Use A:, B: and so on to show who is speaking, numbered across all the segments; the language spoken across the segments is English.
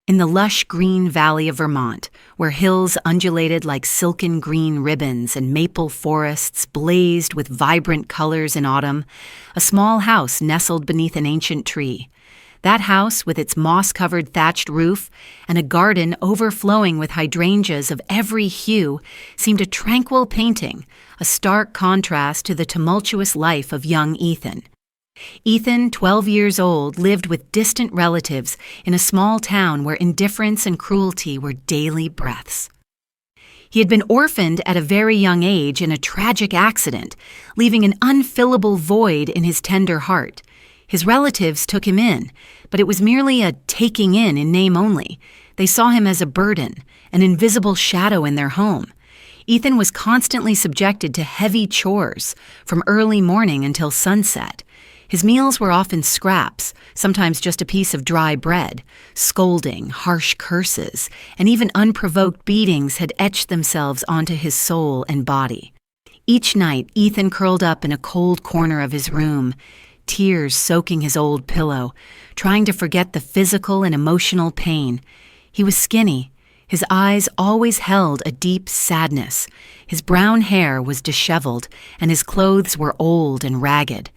A: In the lush green valley of Vermont, where hills undulated like silken green ribbons and maple forests blazed with vibrant colors in autumn, a small house nestled beneath an ancient tree. That house, with its moss-covered thatched roof and a garden overflowing with hydrangeas of every hue, seemed a tranquil painting, a stark contrast to the tumultuous life of young Ethan. Ethan, 12 years old, lived with distant relatives in a small town where indifference and cruelty were daily breaths. He had been orphaned at a very young age in a tragic accident, leaving an unfillable void in his tender heart. His relatives took him in, but it was merely a taking in name only. They saw him as a burden, an invisible shadow in their home. Ethan was constantly subjected to heavy chores, from early morning until sunset. His meals were often scraps, sometimes just a piece of dry bread. Scolding, harsh curses, and even unprovoked beatings had etched themselves onto his soul and body. Each night, Ethan curled up in a cold corner of his room, tears soaking his old pillow, trying to forget the physical and emotional pain. He was skinny. His eyes always held a deep sadness. His brown hair was disheveled, and his clothes were old and ragged.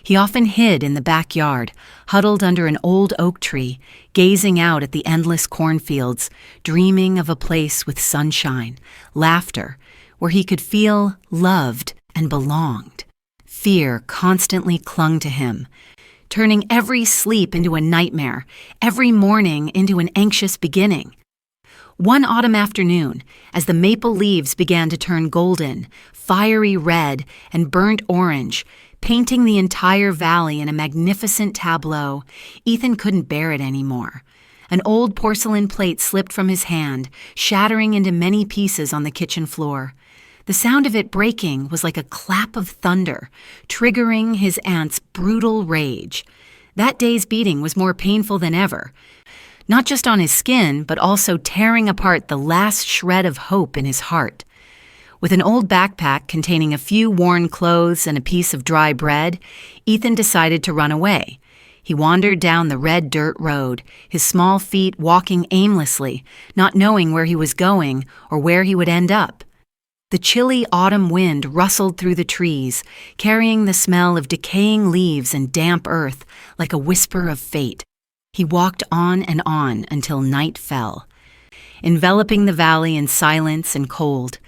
A: He often hid in the backyard, huddled under an old oak tree, gazing out at the endless cornfields, dreaming of a place with sunshine, laughter, where he could feel loved and belonged. Fear constantly clung to him, turning every sleep into a nightmare, every morning into an anxious beginning. One autumn afternoon, as the maple leaves began to turn golden, fiery red, and burnt orange, painting the entire valley in a magnificent tableau, Ethan couldn't bear it anymore. An old porcelain plate slipped from his hand, shattering into many pieces on the kitchen floor. The sound of it breaking was like a clap of thunder, triggering his aunt's brutal rage. That day's beating was more painful than ever, not just on his skin, but also tearing apart the last shred of hope in his heart. With an old backpack containing a few worn clothes and a piece of dry bread, Ethan decided to run away. He wandered down the red dirt road, his small feet walking aimlessly, not knowing where he was going or where he would end up. The chilly autumn wind rustled through the trees, carrying the smell of decaying leaves and damp earth like a whisper of fate. He walked on and on until night fell, enveloping the valley in silence and cold.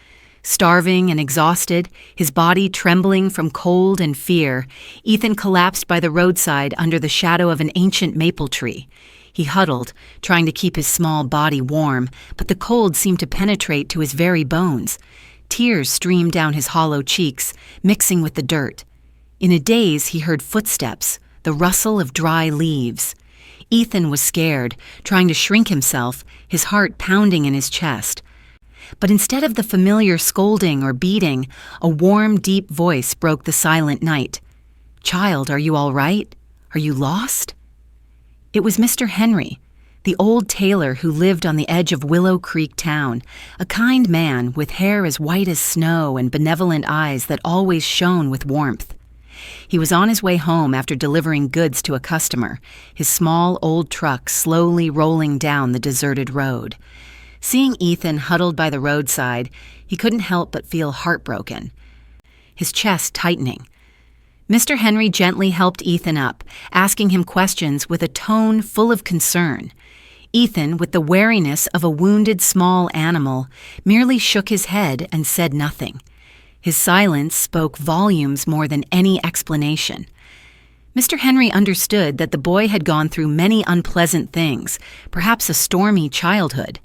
A: Starving and exhausted, his body trembling from cold and fear, Ethan collapsed by the roadside under the shadow of an ancient maple tree. He huddled, trying to keep his small body warm, but the cold seemed to penetrate to his very bones. Tears streamed down his hollow cheeks, mixing with the dirt. In a daze, he heard footsteps, the rustle of dry leaves. Ethan was scared, trying to shrink himself, his heart pounding in his chest. But instead of the familiar scolding or beating, a warm, deep voice broke the silent night. "Child, are you all right? Are you lost?" It was Mr. Henry, the old tailor who lived on the edge of Willow Creek town, a kind man with hair as white as snow and benevolent eyes that always shone with warmth. He was on his way home after delivering goods to a customer, his small old truck slowly rolling down the deserted road. Seeing Ethan huddled by the roadside, he couldn't help but feel heartbroken, his chest tightening. Mr. Henry gently helped Ethan up, asking him questions with a tone full of concern. Ethan, with the wariness of a wounded small animal, merely shook his head and said nothing. His silence spoke volumes more than any explanation. Mr. Henry understood that the boy had gone through many unpleasant things, perhaps a stormy childhood.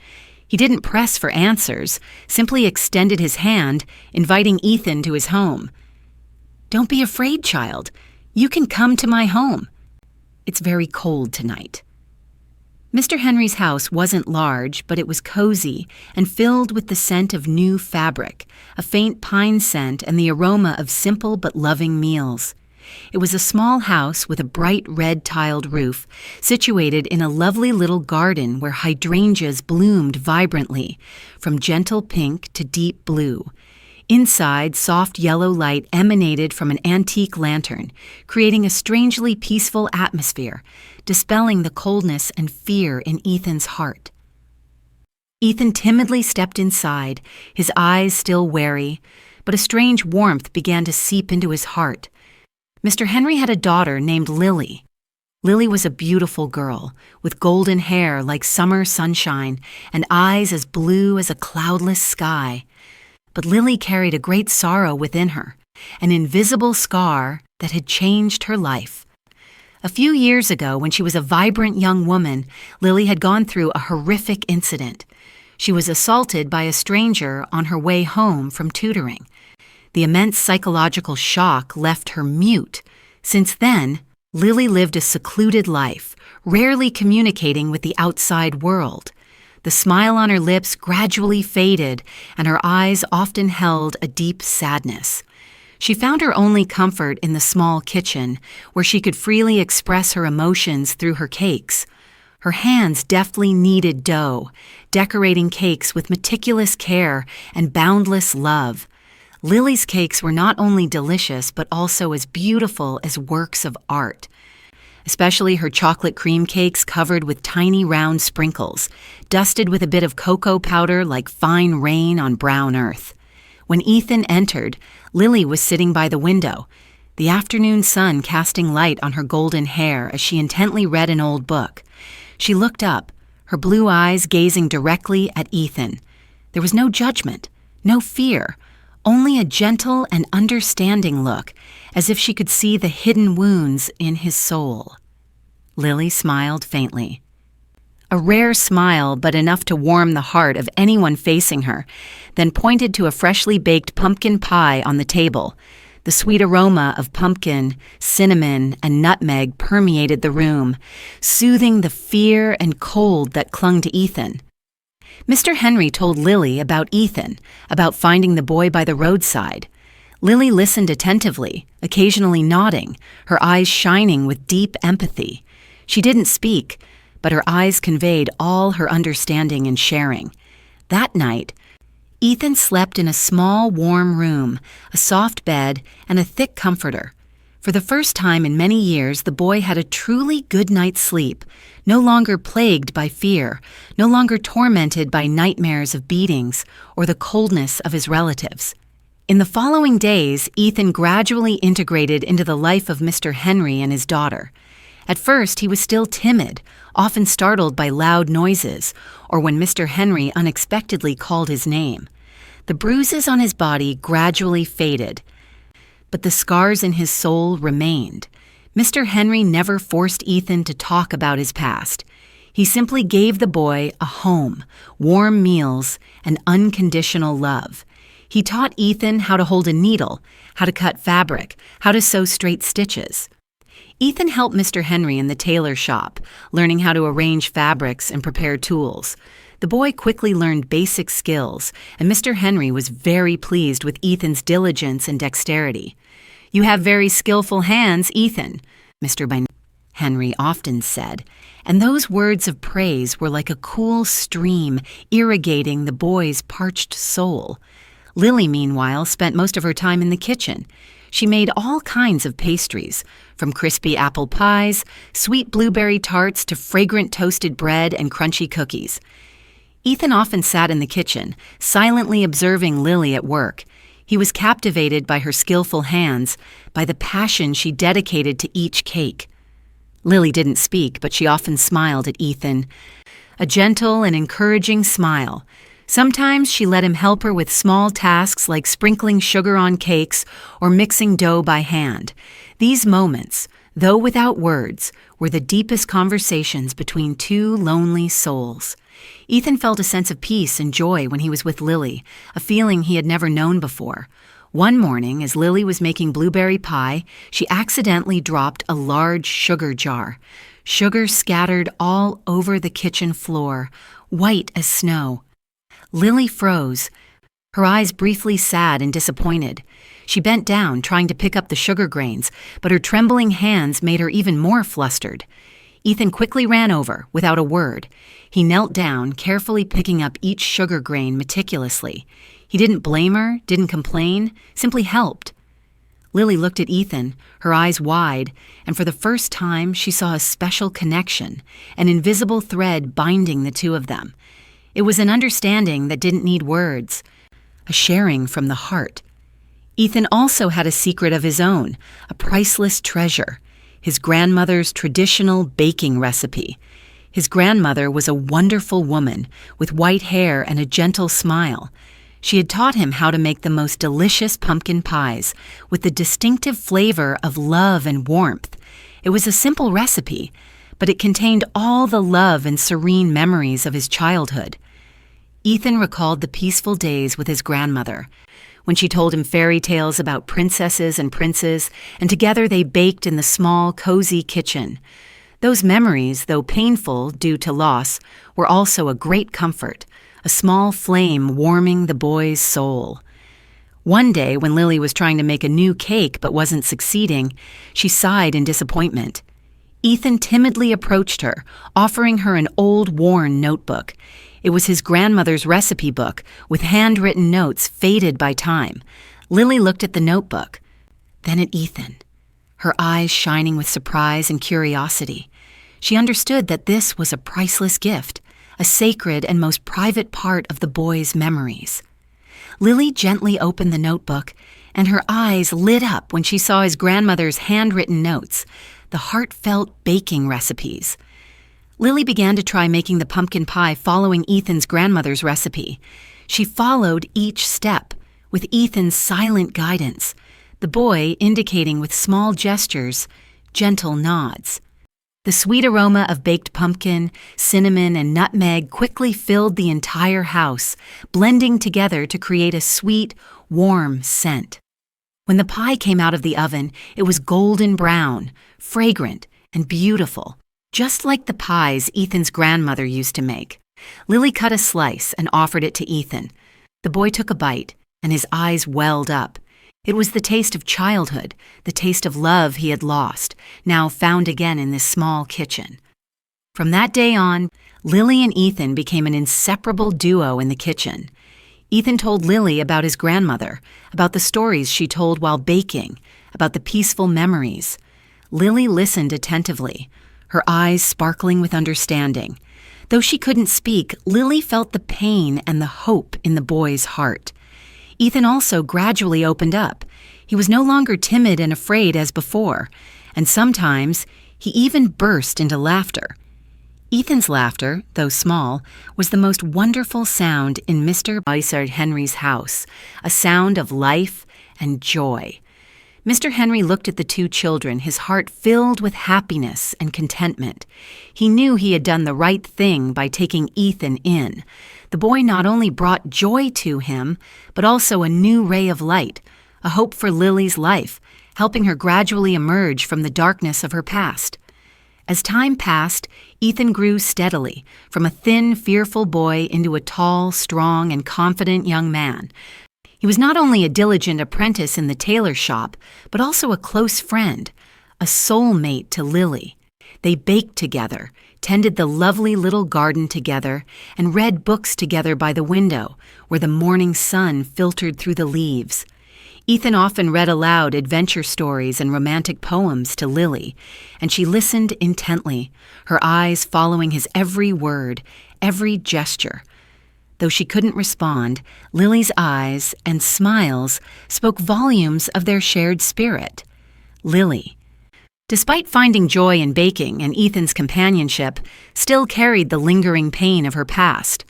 A: He didn't press for answers, simply extended his hand, inviting Ethan to his home. "Don't be afraid, child. You can come to my home. It's very cold tonight." Mr. Henry's house wasn't large, but it was cozy and filled with the scent of new fabric, a faint pine scent and the aroma of simple but loving meals. It was a small house with a bright red-tiled roof, situated in a lovely little garden where hydrangeas bloomed vibrantly, from gentle pink to deep blue. Inside, soft yellow light emanated from an antique lantern, creating a strangely peaceful atmosphere, dispelling the coldness and fear in Ethan's heart. Ethan timidly stepped inside, his eyes still wary, but a strange warmth began to seep into his heart. Mr. Henry had a daughter named Lily. Lily was a beautiful girl, with golden hair like summer sunshine and eyes as blue as a cloudless sky. But Lily carried a great sorrow within her, an invisible scar that had changed her life. A few years ago, when she was a vibrant young woman, Lily had gone through a horrific incident. She was assaulted by a stranger on her way home from tutoring. The immense psychological shock left her mute. Since then, Lily lived a secluded life, rarely communicating with the outside world. The smile on her lips gradually faded, and her eyes often held a deep sadness. She found her only comfort in the small kitchen, where she could freely express her emotions through her cakes. Her hands deftly kneaded dough, decorating cakes with meticulous care and boundless love. Lily's cakes were not only delicious, but also as beautiful as works of art. Especially her chocolate cream cakes covered with tiny round sprinkles, dusted with a bit of cocoa powder like fine rain on brown earth. When Ethan entered, Lily was sitting by the window, the afternoon sun casting light on her golden hair as she intently read an old book. She looked up, her blue eyes gazing directly at Ethan. There was no judgment, no fear, only a gentle and understanding look, as if she could see the hidden wounds in his soul. Lily smiled faintly. A rare smile, but enough to warm the heart of anyone facing her, then pointed to a freshly baked pumpkin pie on the table. The sweet aroma of pumpkin, cinnamon, and nutmeg permeated the room, soothing the fear and cold that clung to Ethan. Mr. Henry told Lily about Ethan, about finding the boy by the roadside. Lily listened attentively, occasionally nodding, her eyes shining with deep empathy. She didn't speak, but her eyes conveyed all her understanding and sharing. That night, Ethan slept in a small, warm room, a soft bed, and a thick comforter. For the first time in many years, the boy had a truly good night's sleep, no longer plagued by fear, no longer tormented by nightmares of beatings or the coldness of his relatives. In the following days, Ethan gradually integrated into the life of Mr. Henry and his daughter. At first, he was still timid, often startled by loud noises, or when Mr. Henry unexpectedly called his name. The bruises on his body gradually faded, but the scars in his soul remained. Mr. Henry never forced Ethan to talk about his past. He simply gave the boy a home, warm meals, and unconditional love. He taught Ethan how to hold a needle, how to cut fabric, how to sew straight stitches. Ethan helped Mr. Henry in the tailor shop, learning how to arrange fabrics and prepare tools. The boy quickly learned basic skills, and Mr. Henry was very pleased with Ethan's diligence and dexterity. "You have very skillful hands, Ethan," Mr. Henry often said, and those words of praise were like a cool stream irrigating the boy's parched soul. Lily, meanwhile, spent most of her time in the kitchen. She made all kinds of pastries, from crispy apple pies, sweet blueberry tarts to fragrant toasted bread and crunchy cookies. Ethan often sat in the kitchen, silently observing Lily at work. He was captivated by her skillful hands, by the passion she dedicated to each cake. Lily didn't speak, but she often smiled at Ethan, a gentle and encouraging smile. Sometimes she let him help her with small tasks like sprinkling sugar on cakes or mixing dough by hand. These moments, though without words, were the deepest conversations between two lonely souls. Ethan felt a sense of peace and joy when he was with Lily, a feeling he had never known before. One morning, as Lily was making blueberry pie, she accidentally dropped a large sugar jar. Sugar scattered all over the kitchen floor, white as snow. Lily froze, her eyes briefly sad and disappointed. She bent down, trying to pick up the sugar grains, but her trembling hands made her even more flustered. Ethan quickly ran over, without a word. He knelt down, carefully picking up each sugar grain meticulously. He didn't blame her, didn't complain, simply helped. Lily looked at Ethan, her eyes wide, and for the first time she saw a special connection, an invisible thread binding the two of them. It was an understanding that didn't need words, a sharing from the heart. Ethan also had a secret of his own, a priceless treasure, his grandmother's traditional baking recipe. His grandmother was a wonderful woman with white hair and a gentle smile. She had taught him how to make the most delicious pumpkin pies with the distinctive flavor of love and warmth. It was a simple recipe, but it contained all the love and serene memories of his childhood. Ethan recalled the peaceful days with his grandmother, when she told him fairy tales about princesses and princes, and together they baked in the small, cozy kitchen. Those memories, though painful due to loss, were also a great comfort, a small flame warming the boy's soul. One day, when Lily was trying to make a new cake but wasn't succeeding, she sighed in disappointment. Ethan timidly approached her, offering her an old, worn notebook. It was his grandmother's recipe book, with handwritten notes faded by time. Lily looked at the notebook, then at Ethan, her eyes shining with surprise and curiosity. She understood that this was a priceless gift, a sacred and most private part of the boy's memories. Lily gently opened the notebook, and her eyes lit up when she saw his grandmother's handwritten notes, the heartfelt baking recipes. Lily began to try making the pumpkin pie following Ethan's grandmother's recipe. She followed each step, with Ethan's silent guidance, the boy indicating with small gestures, gentle nods. The sweet aroma of baked pumpkin, cinnamon, and nutmeg quickly filled the entire house, blending together to create a sweet, warm scent. When the pie came out of the oven, it was golden brown, fragrant, and beautiful, just like the pies Ethan's grandmother used to make. Lily cut a slice and offered it to Ethan. The boy took a bite, and his eyes welled up. It was the taste of childhood, the taste of love he had lost, now found again in this small kitchen. From that day on, Lily and Ethan became an inseparable duo in the kitchen. Ethan told Lily about his grandmother, about the stories she told while baking, about the peaceful memories. Lily listened attentively, her eyes sparkling with understanding. Though she couldn't speak, Lily felt the pain and the hope in the boy's heart. Ethan also gradually opened up. He was no longer timid and afraid as before, and sometimes he even burst into laughter. Ethan's laughter, though small, was the most wonderful sound in Mr. Henry's house, a sound of life and joy. Mr. Henry looked at the two children, his heart filled with happiness and contentment. He knew he had done the right thing by taking Ethan in. The boy not only brought joy to him, but also a new ray of light, a hope for Lily's life, helping her gradually emerge from the darkness of her past. As time passed, Ethan grew steadily, from a thin, fearful boy into a tall, strong, and confident young man. He was not only a diligent apprentice in the tailor shop, but also a close friend, a soulmate to Lily. They baked together, tended the lovely little garden together, and read books together by the window, where the morning sun filtered through the leaves. Ethan often read aloud adventure stories and romantic poems to Lily, and she listened intently, her eyes following his every word, every gesture. Though she couldn't respond, Lily's eyes and smiles spoke volumes of their shared spirit. Lily, despite finding joy in baking and Ethan's companionship, still carried the lingering pain of her past.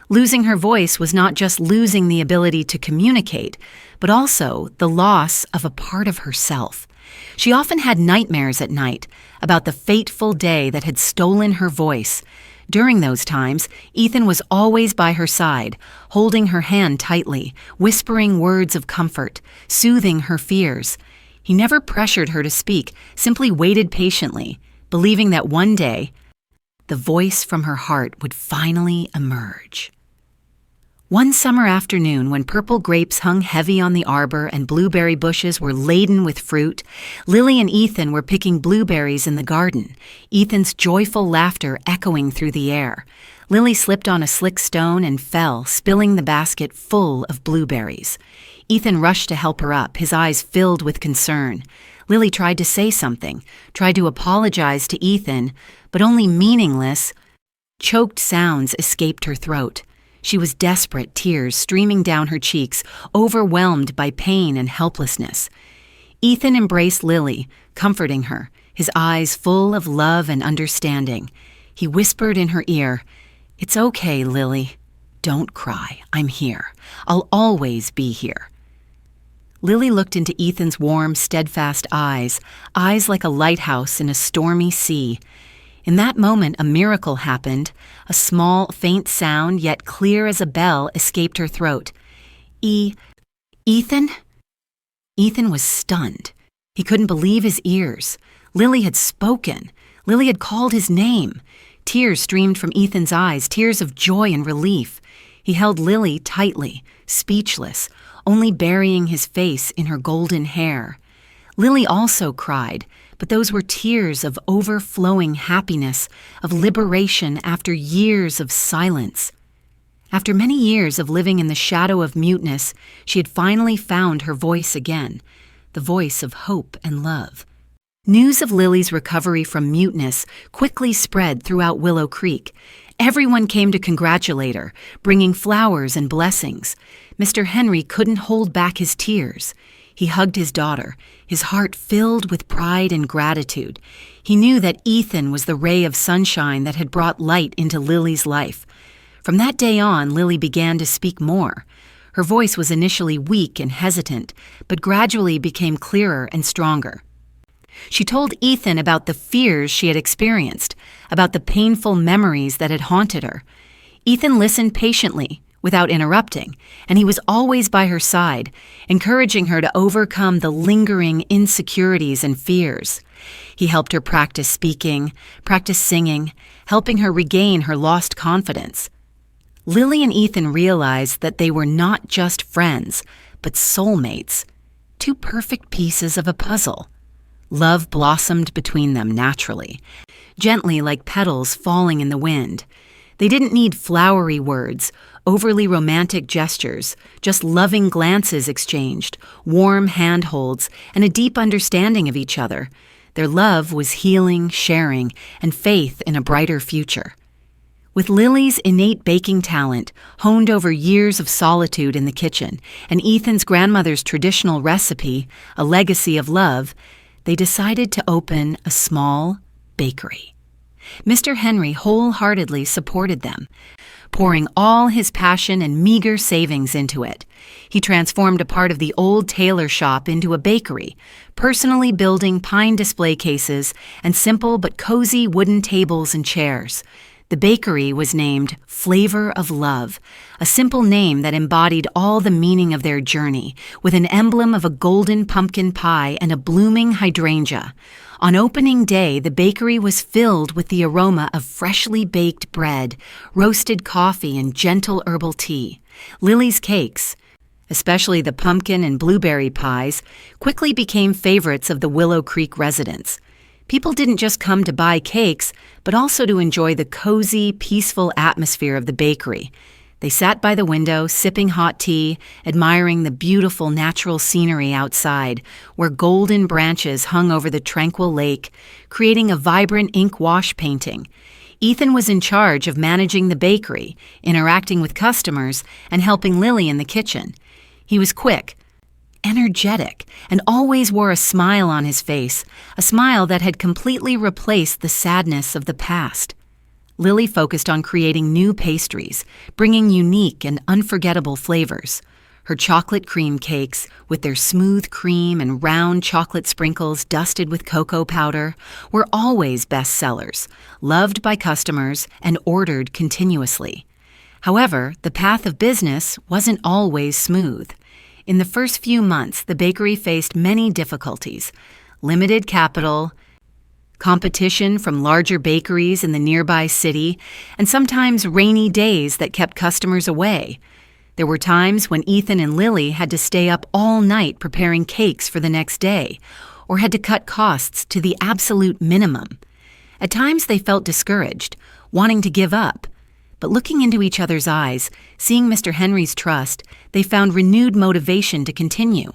A: Losing her voice was not just losing the ability to communicate, but also the loss of a part of herself. She often had nightmares at night about the fateful day that had stolen her voice. During those times, Ethan was always by her side, holding her hand tightly, whispering words of comfort, soothing her fears. He never pressured her to speak, simply waited patiently, believing that one day, the voice from her heart would finally emerge. One summer afternoon, when purple grapes hung heavy on the arbor and blueberry bushes were laden with fruit, Lily and Ethan were picking blueberries in the garden, Ethan's joyful laughter echoing through the air. Lily slipped on a slick stone and fell, spilling the basket full of blueberries. Ethan rushed to help her up, his eyes filled with concern. Lily tried to say something, tried to apologize to Ethan, but only meaningless, choked sounds escaped her throat. She was desperate, tears streaming down her cheeks, overwhelmed by pain and helplessness. Ethan embraced Lily, comforting her, his eyes full of love and understanding. He whispered in her ear, "It's okay, Lily. Don't cry. I'm here. I'll always be here." Lily looked into Ethan's warm, steadfast eyes, eyes like a lighthouse in a stormy sea. In that moment, a miracle happened. A small, faint sound, yet clear as a bell, escaped her throat. Ethan? Ethan was stunned. He couldn't believe his ears. Lily had spoken. Lily had called his name. Tears streamed from Ethan's eyes, tears of joy and relief. He held Lily tightly, speechless, only burying his face in her golden hair. Lily also cried, but those were tears of overflowing happiness, of liberation after years of silence. After many years of living in the shadow of muteness, she had finally found her voice again, the voice of hope and love. News of Lily's recovery from muteness quickly spread throughout Willow Creek. Everyone came to congratulate her, bringing flowers and blessings. Mr. Henry couldn't hold back his tears. He hugged his daughter, his heart filled with pride and gratitude. He knew that Ethan was the ray of sunshine that had brought light into Lily's life. From that day on, Lily began to speak more. Her voice was initially weak and hesitant, but gradually became clearer and stronger. She told Ethan about the fears she had experienced, about the painful memories that had haunted her. Ethan listened patiently, without interrupting, and he was always by her side, encouraging her to overcome the lingering insecurities and fears. He helped her practice speaking, practice singing, helping her regain her lost confidence. Lily and Ethan realized that they were not just friends, but soulmates, two perfect pieces of a puzzle. Love blossomed between them naturally, gently like petals falling in the wind. They didn't need flowery words, overly romantic gestures, just loving glances exchanged, warm handholds, and a deep understanding of each other. Their love was healing, sharing, and faith in a brighter future. With Lily's innate baking talent, honed over years of solitude in the kitchen, and Ethan's grandmother's traditional recipe, a legacy of love, they decided to open a small bakery. Mr. Henry wholeheartedly supported them, pouring all his passion and meager savings into it. He transformed a part of the old Tailor shop into a bakery, personally building pine display cases and simple but cozy wooden tables and chairs. The bakery was named Flavor of Love, a simple name that embodied all the meaning of their journey, with an emblem of a golden pumpkin pie and a blooming hydrangea. On opening day, the bakery was filled with the aroma of freshly baked bread, roasted coffee, and gentle herbal tea. Lily's cakes, especially the pumpkin and blueberry pies, quickly became favorites of the Willow Creek residents. People didn't just come to buy cakes, but also to enjoy the cozy, peaceful atmosphere of the bakery. They sat by the window, sipping hot tea, admiring the beautiful natural scenery outside, where golden branches hung over the tranquil lake, creating a vibrant ink wash painting. Ethan was in charge of managing the bakery, interacting with customers, and helping Lily in the kitchen. He was quick, energetic, and always wore a smile on his face, a smile that had completely replaced the sadness of the past. Lily focused on creating new pastries, bringing unique and unforgettable flavors. Her chocolate cream cakes, with their smooth cream and round chocolate sprinkles dusted with cocoa powder, were always bestsellers, loved by customers and ordered continuously. However, the path of business wasn't always smooth. In the first few months, the bakery faced many difficulties: limited capital, competition from larger bakeries in the nearby city, and sometimes rainy days that kept customers away. There were times when Ethan and Lily had to stay up all night preparing cakes for the next day, or had to cut costs to the absolute minimum. At times they felt discouraged, wanting to give up. But looking into each other's eyes, seeing Mr. Henry's trust, they found renewed motivation to continue.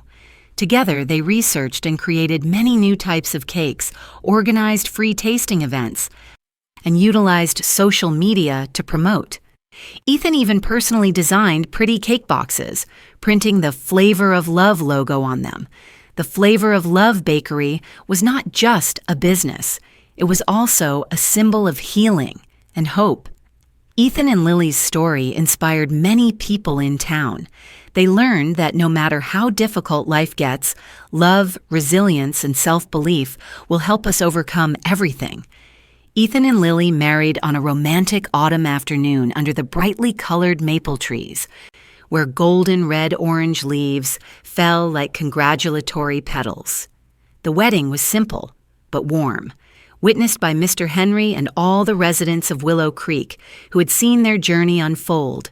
A: Together, they researched and created many new types of cakes, organized free tasting events, and utilized social media to promote. Ethan even personally designed pretty cake boxes, printing the Flavor of Love logo on them. The Flavor of Love Bakery was not just a business. It was also a symbol of healing and hope. Ethan and Lily's story inspired many people in town. They learned that no matter how difficult life gets, love, resilience, and self-belief will help us overcome everything. Ethan and Lily married on a romantic autumn afternoon under the brightly colored maple trees, where golden red-orange leaves fell like congratulatory petals. The wedding was simple, but warm, witnessed by Mr. Henry and all the residents of Willow Creek who had seen their journey unfold.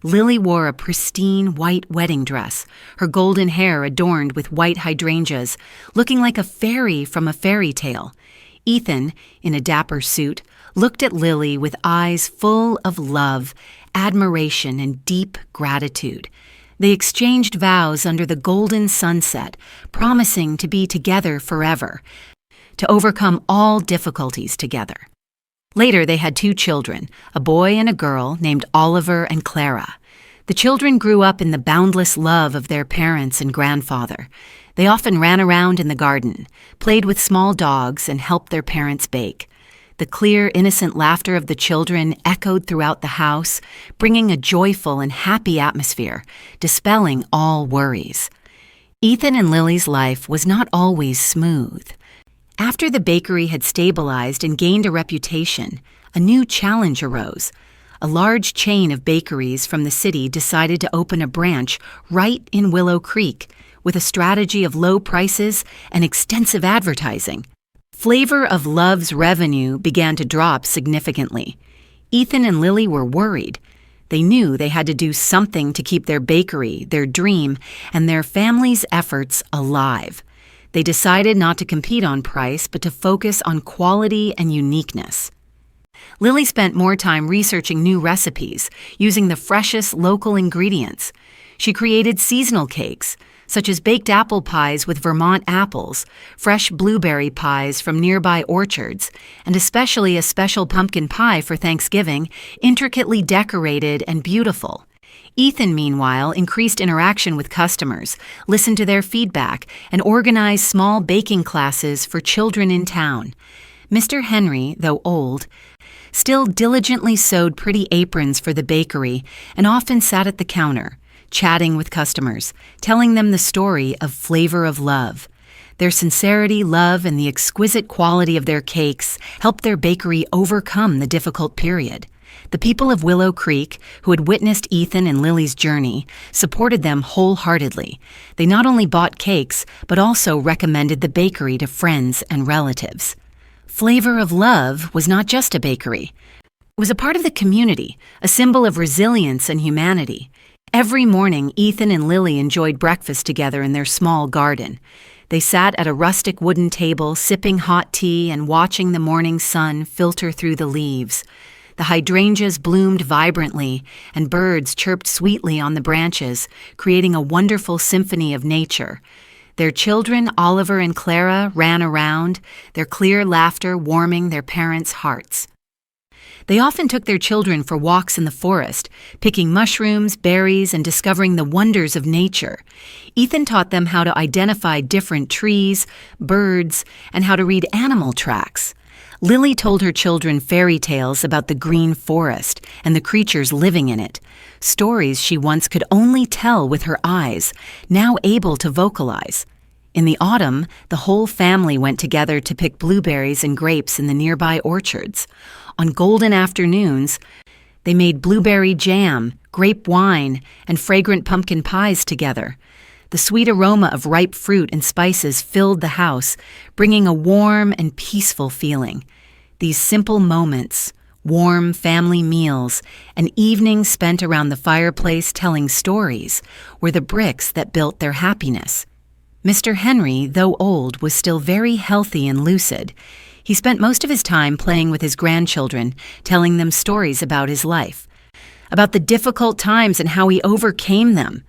A: Lily wore a pristine white wedding dress, her golden hair adorned with white hydrangeas, looking like a fairy from a fairy tale. Ethan, in a dapper suit, looked at Lily with eyes full of love, admiration, and deep gratitude. They exchanged vows under the golden sunset, promising to be together forever, to overcome all difficulties together. Later, they had 2 children, a boy and a girl named Oliver and Clara. The children grew up in the boundless love of their parents and grandfather. They often ran around in the garden, played with small dogs, and helped their parents bake. The clear, innocent laughter of the children echoed throughout the house, bringing a joyful and happy atmosphere, dispelling all worries. Ethan and Lily's life was not always smooth. After the bakery had stabilized and gained a reputation, a new challenge arose. A large chain of bakeries from the city decided to open a branch right in Willow Creek with a strategy of low prices and extensive advertising. Flavor of Love's revenue began to drop significantly. Ethan and Lily were worried. They knew they had to do something to keep their bakery, their dream, and their family's efforts alive. They decided not to compete on price, but to focus on quality and uniqueness. Lily spent more time researching new recipes, using the freshest local ingredients. She created seasonal cakes, such as baked apple pies with Vermont apples, fresh blueberry pies from nearby orchards, and especially a special pumpkin pie for Thanksgiving, intricately decorated and beautiful. Ethan, meanwhile, increased interaction with customers, listened to their feedback, and organized small baking classes for children in town. Mr. Henry, though old, still diligently sewed pretty aprons for the bakery and often sat at the counter, chatting with customers, telling them the story of Flavor of Love. Their sincerity, love, and the exquisite quality of their cakes helped their bakery overcome the difficult period. The people of Willow Creek, who had witnessed Ethan and Lily's journey, supported them wholeheartedly. They not only bought cakes, but also recommended the bakery to friends and relatives. Flavor of Love was not just a bakery. It was a part of the community, a symbol of resilience and humanity. Every morning, Ethan and Lily enjoyed breakfast together in their small garden. They sat at a rustic wooden table, sipping hot tea and watching the morning sun filter through the leaves. The hydrangeas bloomed vibrantly, and birds chirped sweetly on the branches, creating a wonderful symphony of nature. Their children, Oliver and Clara, ran around, their clear laughter warming their parents' hearts. They often took their children for walks in the forest, picking mushrooms, berries, and discovering the wonders of nature. Ethan taught them how to identify different trees, birds, and how to read animal tracks. Lily told her children fairy tales about the green forest and the creatures living in it, stories she once could only tell with her eyes, now able to vocalize. In the autumn, the whole family went together to pick blueberries and grapes in the nearby orchards. On golden afternoons, they made blueberry jam, grape wine, and fragrant pumpkin pies together. The sweet aroma of ripe fruit and spices filled the house, bringing a warm and peaceful feeling. These simple moments, Warm family meals and evenings spent around the fireplace telling stories were the bricks that built their happiness. Mr. Henry, though old, was still very healthy and lucid. He spent most of his time playing with his grandchildren, telling them stories about his life, about the difficult times and how he overcame them.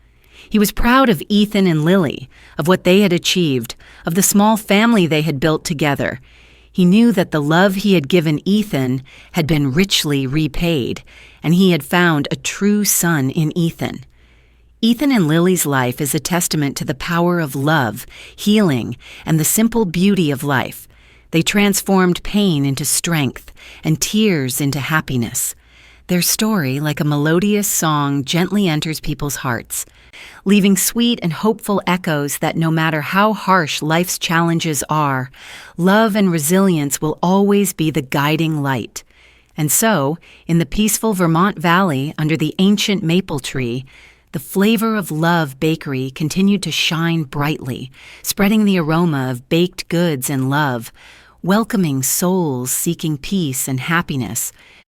A: He was proud of Ethan and Lily, of what they had achieved, of the small family they had built together. He knew that the love he had given Ethan had been richly repaid, and he had found a true son in Ethan. Ethan and Lily's life is a testament to the power of love, healing, and the simple beauty of life. They transformed pain into strength and tears into happiness. Their story, like a melodious song, gently enters people's hearts, leaving sweet and hopeful echoes that no matter how harsh life's challenges are, love and resilience will always be the guiding light. And so, in the peaceful Vermont Valley under the ancient maple tree, the Flavor of Love bakery continued to shine brightly, spreading the aroma of baked goods and love, welcoming souls seeking peace and happiness.